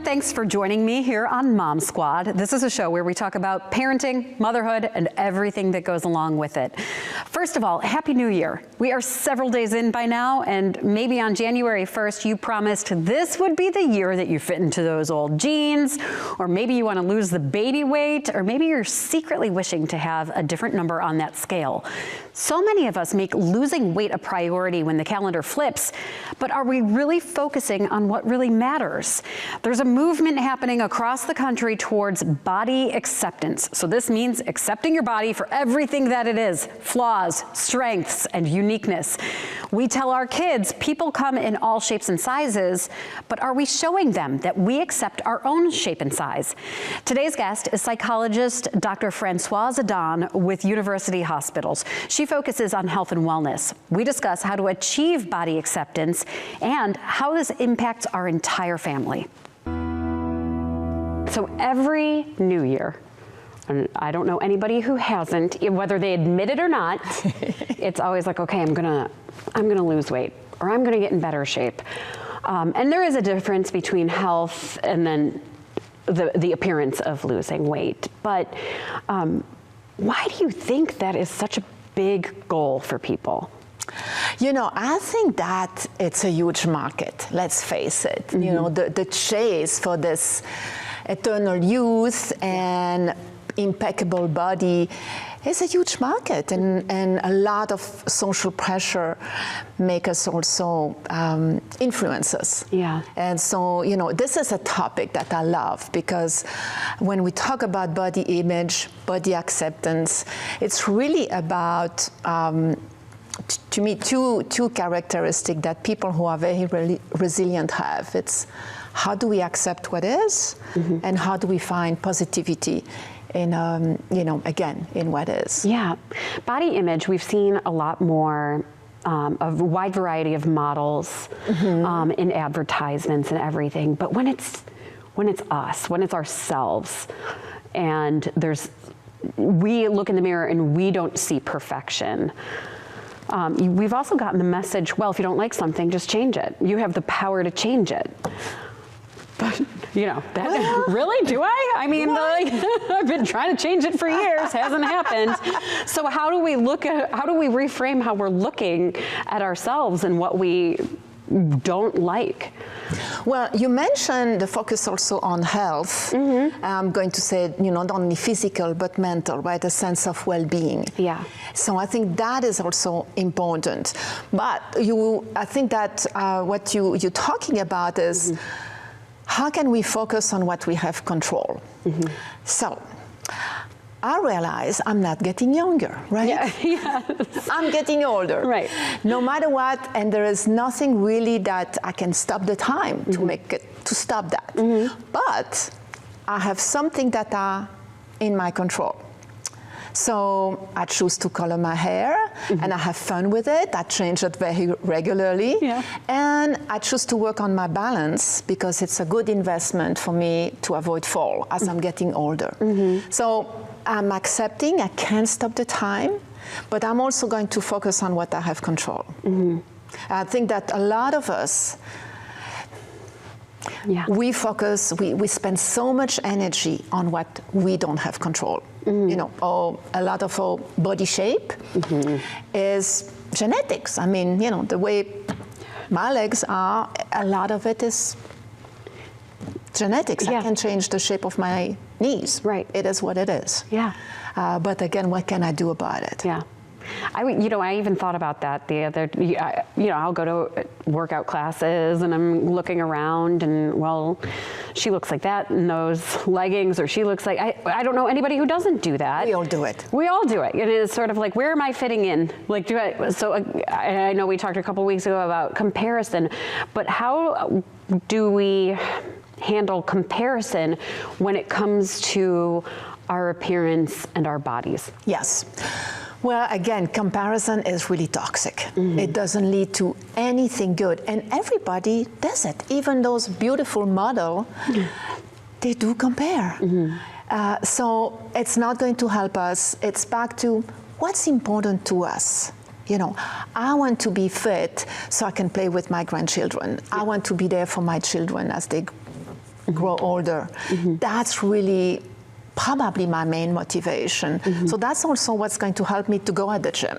Thanks for joining me here on Mom Squad. This is a show where we talk about parenting, motherhood, and everything that goes along with it. First of all, Happy New Year. We are several days in by now, and maybe on January 1st, you promised this would be the year that you fit into those old jeans, or maybe you want to lose the baby weight, or maybe you're secretly wishing to have a different number on that scale. So many of us make losing weight a priority when the calendar flips, but are we really focusing on what really matters? There's a movement happening across the country towards body acceptance. So this means accepting your body for everything that it is, flaws, strengths, and uniqueness. We tell our kids people come in all shapes and sizes, but are we showing them that we accept our own shape and size? Today's guest is psychologist Dr. Françoise Adan with University Hospitals. She focuses on health and wellness. We discuss how to achieve body acceptance and how this impacts our entire family. So every New Year, and I don't know anybody who hasn't, whether they admit it or not, it's always like, okay, I'm gonna lose weight, or I'm gonna get in better shape. And there is a difference between health and then the appearance of losing weight. But why do you think that is such a big goal for people? You know, I think that it's a huge market, let's face it. Mm-hmm. You know, the chase for this eternal youth and impeccable body is a huge market, and a lot of social pressure make us also influence us. Yeah. And so, you know, this is a topic that I love, because when we talk about body image, body acceptance, it's really about to me, two characteristics that people who are very resilient have. It's how do we accept what is, mm-hmm. and how do we find positivity in, you know, again, in what is. Yeah, body image, we've seen a lot more of a wide variety of models, mm-hmm. In advertisements and everything. But when it's us, when it's ourselves, and we look in the mirror and we don't see perfection. We've also gotten the message, well, if you don't like something, just change it. You have the power to change it. But, you know, really, do I? I mean, I've been trying to change it for years, hasn't happened. So how do we reframe how we're looking at ourselves and what we don't like? Well, you mentioned the focus also on health. Mm-hmm. I'm going to say, you know, not only physical, but mental, right? A sense of well-being. Yeah. So I think that is also important. But I think that what you're talking about is, mm-hmm. how can we focus on what we have control? Mm-hmm. So I realize I'm not getting younger, right? Yeah. Yes. I'm getting older. Right. No matter what, and there is nothing really that I can stop the time, mm-hmm. to stop that. Mm-hmm. But I have something that are in my control. So I choose to color my hair, mm-hmm. and I have fun with it. I change it very regularly. Yeah. And I choose to work on my balance, because it's a good investment for me to avoid fall as I'm getting older. Mm-hmm. So I'm accepting, I can't stop the time, but I'm also going to focus on what I have control. Mm-hmm. I think that a lot of us, we spend so much energy on what we don't have control. Mm-hmm. You know, a lot of our body shape, mm-hmm. is genetics. I mean, you know, the way my legs are, a lot of it is genetics. Yeah. I can change the shape of my knees. Right. It is what it is. Yeah. But again, what can I do about it? Yeah. I even thought about that the other, I'll go to workout classes and I'm looking around and, well, she looks like that in those leggings, or she looks like, I don't know anybody who doesn't do that. We all do it. We all do it. It is sort of like, where am I fitting in? Like, I know we talked a couple weeks ago about comparison, but how do we handle comparison when it comes to our appearance and our bodies? Yes. Well, again, comparison is really toxic. Mm-hmm. It doesn't lead to anything good. And everybody does it. Even those beautiful models, mm-hmm. they do compare. Mm-hmm. So it's not going to help us. It's back to what's important to us. You know, I want to be fit so I can play with my grandchildren. Yeah. I want to be there for my children as they grow older. That's really probably my main motivation. So that's also what's going to help me to go at the gym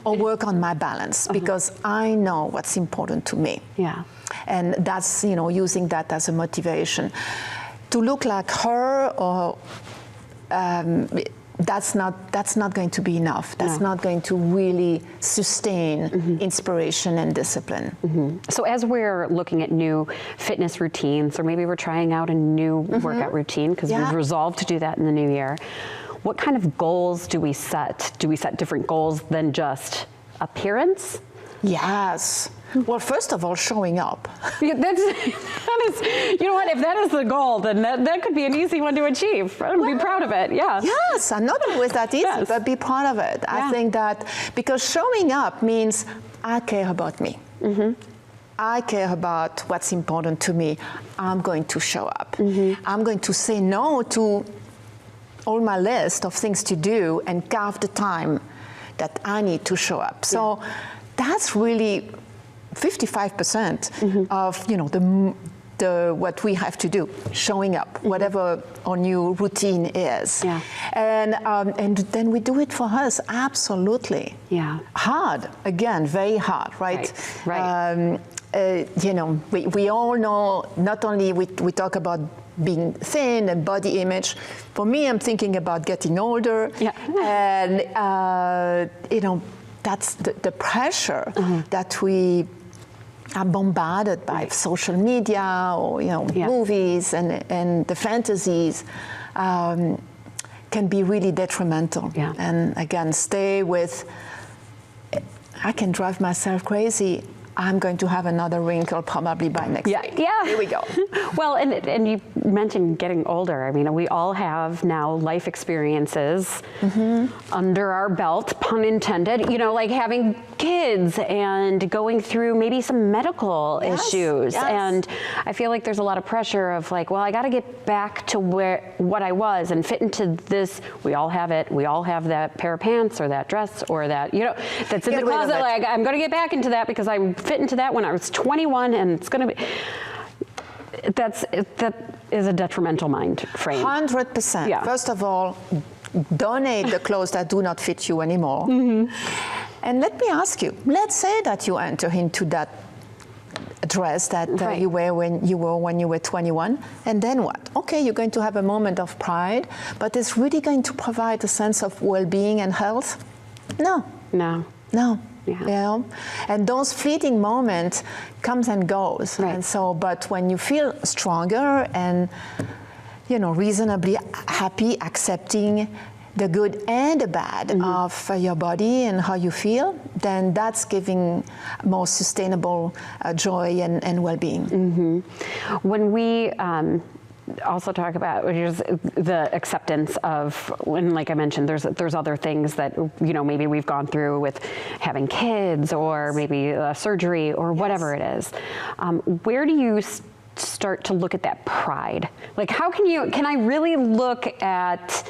or work on my balance, because I know what's important to me. Yeah. And that's, using that as a motivation. To look like her, or that's not going to be enough. That's not going to really sustain inspiration and discipline. So as we're looking at new fitness routines, or maybe we're trying out a new workout routine, because we've resolved to do that in the new year, what kind of goals do we set? Do we set different goals than just appearance? Yes. Well, first of all, showing up. Yeah, that is, you know what, if that is the goal, then that could be an easy one to achieve. I would be proud of it, yeah. Yes, and not always that easy, but be proud of it. Yeah. I think that because showing up means I care about me. I care about what's important to me. I'm going to show up. I'm going to say no to all my list of things to do and carve the time that I need to show up. So that's really 55% of the what we have to do, showing up, whatever our new routine is. Yeah. And then we do it for us, absolutely. Yeah. Hard, again, very hard, right? Right. We all know, not only we talk about being thin and body image. For me, I'm thinking about getting older. Yeah. And, that's the pressure that we are bombarded by social media or movies and the fantasies can be really detrimental. Yeah. And again, stay with, I can drive myself crazy. I'm going to have another wrinkle probably by next week. Yeah. Here we go. Well, and you mentioned getting older. I mean, we all have now life experiences under our belt, pun intended, like having kids and going through maybe some medical issues. Yes. And I feel like there's a lot of pressure of like, well, I got to get back to what I was and fit into this. We all have it. We all have that pair of pants or that dress or that, that's in the closet. Like, I'm going to get back into that because I'm fit into that when I was 21, and it's going to be, that is a detrimental mind frame. 100%. Yeah. First of all, donate the clothes that do not fit you anymore. And let me ask you, let's say that you enter into that dress that you wear when you were 21, and then what? Okay, you're going to have a moment of pride, but it's really going to provide a sense of well-being and health? No. Yeah. And those fleeting moments comes and goes. Right. And so, but when you feel stronger and, reasonably happy, accepting the good and the bad of your body and how you feel, then that's giving more sustainable joy and well-being. When we also talk about the acceptance of, when, like I mentioned, there's other things that maybe we've gone through with having kids or maybe surgery or whatever it is. Where do you start to look at that pride? Like, how can I really look at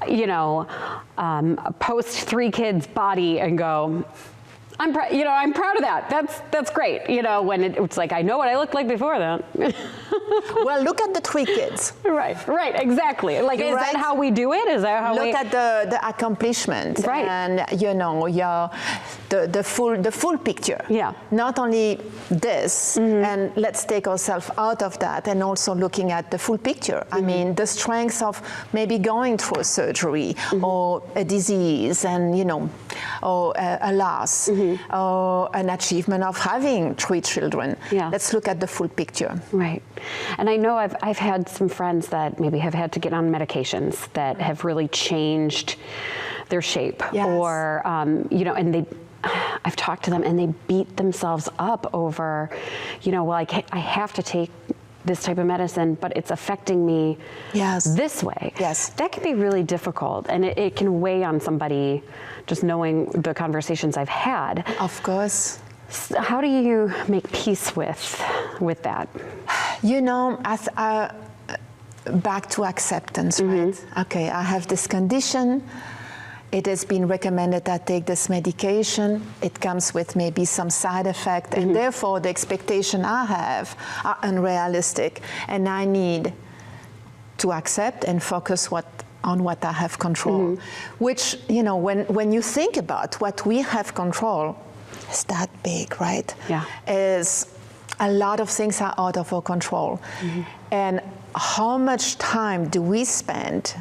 a post 3 kids body and go, I'm proud of that. That's great. When it's like, I know what I looked like before that. Well, look at the 3 kids. Right, exactly. Like, is that how we do it? Is that how look at the accomplishment, and the full picture. Yeah. Not only this, and let's take ourselves out of that, and also looking at the full picture. I mean, the strength of maybe going through a surgery or a disease, and or a loss. Or an achievement of having 3 children. Yeah. Let's look at the full picture. Right. And I know I've had some friends that maybe have had to get on medications that have really changed their shape. Yes. Or, and I've talked to them and they beat themselves up over, I have to take this type of medicine, but it's affecting me this way. Yes. That can be really difficult, and it can weigh on somebody, just knowing the conversations I've had. Of course. How do you make peace with that? Back to acceptance, right? Okay, I have this condition. it has been recommended that I take this medication. It comes with maybe some side effect, and therefore the expectation I have are unrealistic, and I need to accept and focus on what I have control. Which, you know, when you think about what we have control, it's that big, right? Yeah. Is a lot of things are out of our control. And how much time do we spend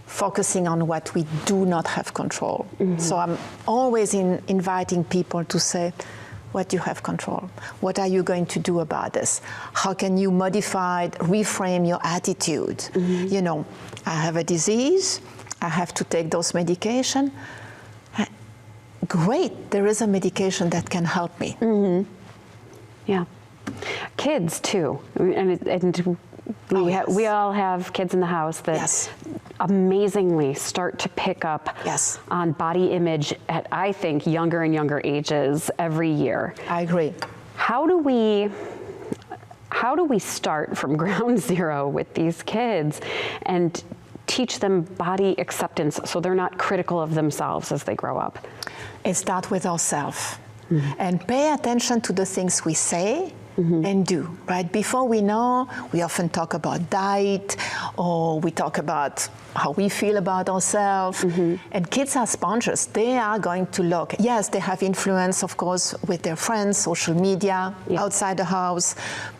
focusing on what we do not have control? So I'm always inviting people to say, what do you have control? What are you going to do about this? How can you modify, reframe your attitude? You know, I have a disease, I have to take those medication. Great, there is a medication that can help me. Yeah. Kids too, and we all have kids in the house that amazingly start to pick up on body image at, I think, younger and younger ages every year. I agree. How do we start from ground zero with these kids and teach them body acceptance so they're not critical of themselves as they grow up? It starts with ourselves. And pay attention to the things we say and do, right? Before we know, we often talk about diet, or we talk about how we feel about ourselves. And kids are sponges. They are going to look. Yes, they have influence, of course, with their friends, social media, outside the house.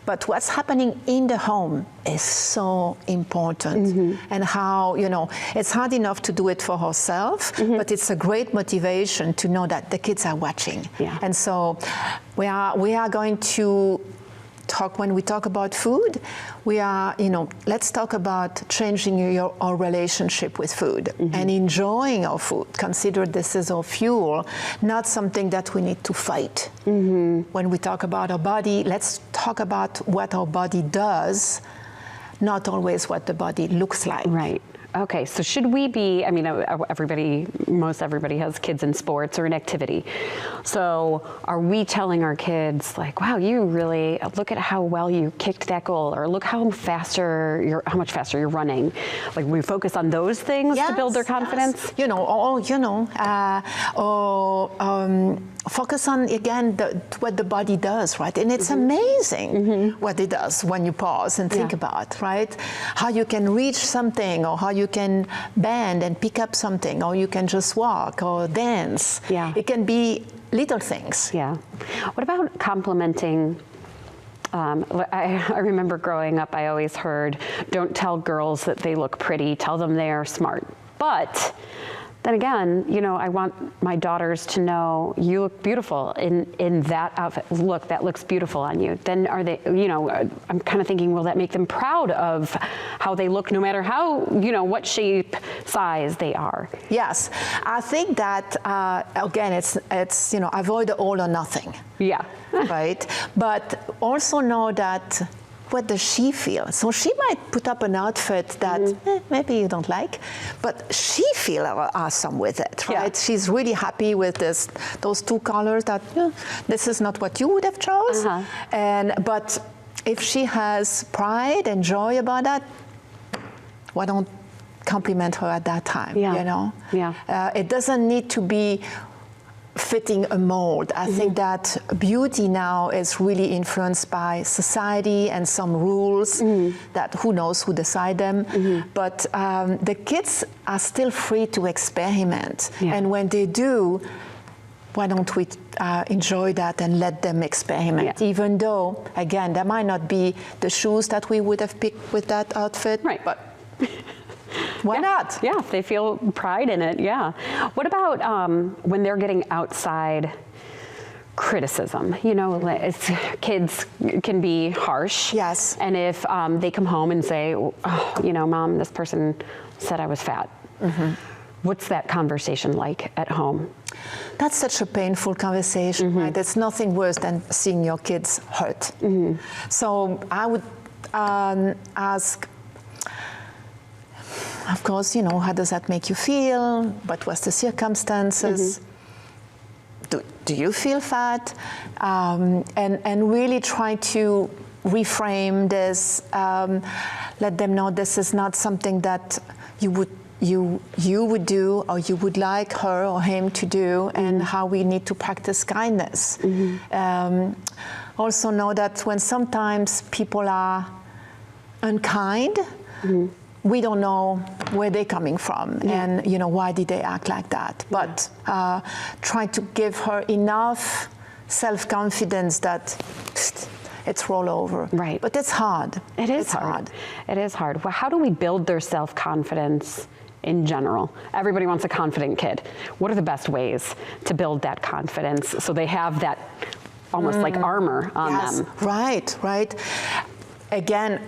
But what's happening in the home is so important. And how, you know, it's hard enough to do it for ourselves, but it's a great motivation to know that the kids are watching. And so we are going to talk, when we talk about food, we are, you know, let's talk about changing our relationship with food and enjoying our food. Consider this as our fuel, not something that we need to fight. When we talk about our body, let's talk about what our body does, not always what the body looks like. Right. Okay, so should we be, I mean, most everybody has kids in sports or in activity. So are we telling our kids, like, wow, you really, look at how well you kicked that goal, or look how much faster you're running? Like, we focus on those things to build their confidence? You know, focus on, again, what the body does, right? And it's amazing what it does when you pause and think about, right? How you can reach something, or how you can bend and pick up something, or you can just walk or dance. It can be little things. What about complimenting? I remember growing up, I always heard, don't tell girls that they look pretty, tell them they are smart. But then again, you know, I want my daughters to know, you look beautiful in that outfit. Look, that looks beautiful on you. Then are they, you know, I'm kind of thinking, will that make them proud of how they look, no matter how, you know, what shape, size they are? Yes, I think that, again, it's, you know, avoid the all or nothing. Right? But also know that, what does she feel? So she might put up an outfit that maybe you don't like, but she feels awesome with it, right? She's really happy with those two colors that this is not what you would have chose. But if she has pride and joy about that, why don't compliment her at that time, you know? It doesn't need to be fitting a mold. I think that beauty now is really influenced by society and some rules that who knows who decide them. But the kids are still free to experiment. And when they do, why don't we enjoy that and let them experiment? Even though, again, that might not be the shoes that we would have picked with that outfit. But why not? If they feel pride in it, What about when they're getting outside criticism? You know, kids can be harsh. And if they come home and say, oh, you know, Mom, this person said I was fat. What's that conversation like at home? That's such a painful conversation, right? There's nothing worse than seeing your kids hurt. So I would ask, of course, you know, how does that make you feel? What was the circumstances? Do you feel fat? And really try to reframe this, let them know this is not something that you would you would do or you would like her or him to do, and how we need to practice kindness. Also know that when sometimes people are unkind, we don't know where they're coming from, and why did they act like that. But try to give her enough self-confidence that it's roll over. Right. But it's hard. It is hard. It is hard. Well, how do we build their self-confidence in general? Everybody wants a confident kid. What are the best ways to build that confidence so they have that almost like armor on them? Right. Again,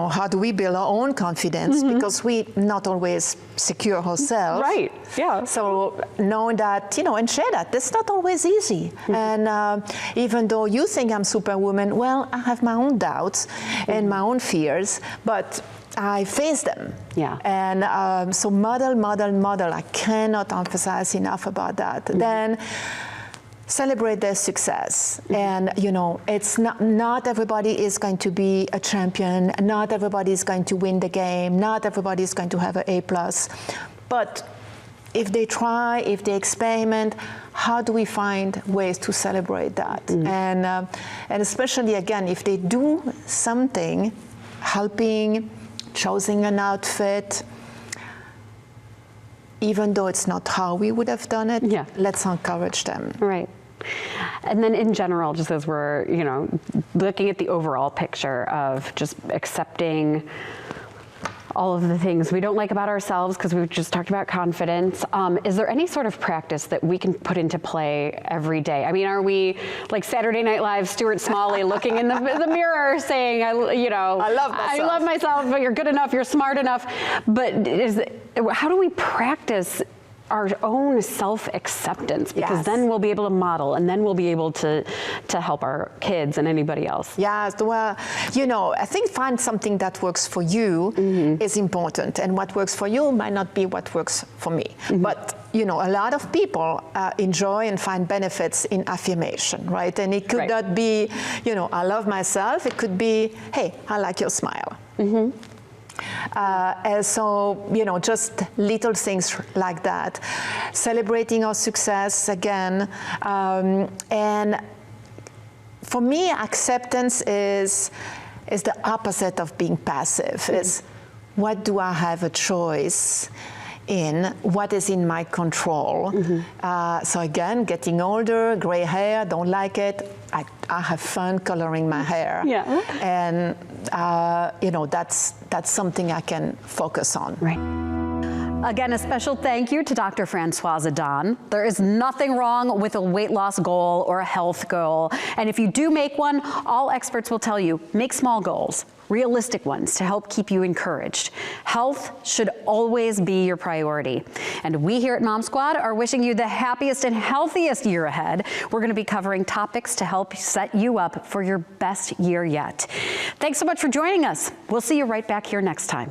how do we build our own confidence? Because we not always secure ourselves. Right, yeah. So knowing that, and share that, it's not always easy. And even though you think I'm superwoman, well, I have my own doubts and my own fears, but I face them. Yeah. And so model. I cannot emphasize enough about that. Then celebrate their success. And it's not everybody is going to be a champion, not everybody is going to win the game, not everybody is going to have an A+. But if they try, if they experiment, how do we find ways to celebrate that? And especially, again, if they do something, helping, choosing an outfit, even though it's not how we would have done it, let's encourage them. Right. And then in general, just as we're, looking at the overall picture of just accepting all of the things we don't like about ourselves, because we've just talked about confidence, is there any sort of practice that we can put into play every day? I mean, are we like Saturday Night Live, Stuart Smalley looking in the mirror saying, I love myself, but you're good enough, you're smart enough. But how do we practice our own self-acceptance? Because then we'll be able to model, and then we'll be able to help our kids and anybody else. Yes, well, I think find something that works for you is important, and what works for you might not be what works for me. But a lot of people enjoy and find benefits in affirmation, right? And it could not be, I love myself. It could be, hey, I like your smile. And so, just little things like that. Celebrating our success again. And for me, acceptance is the opposite of being passive. Is what do I have a choice in? What is in my control? So again, getting older, gray hair, don't like it. I have fun coloring my hair. And that's something I can focus on. Right. Again, a special thank you to Dr. Françoise Adan. There is nothing wrong with a weight loss goal or a health goal. And if you do make one, all experts will tell you, make small goals, realistic ones to help keep you encouraged. Health should always be your priority. And we here at Mom Squad are wishing you the happiest and healthiest year ahead. We're going to be covering topics to help set you up for your best year yet. Thanks so much for joining us. We'll see you right back here next time.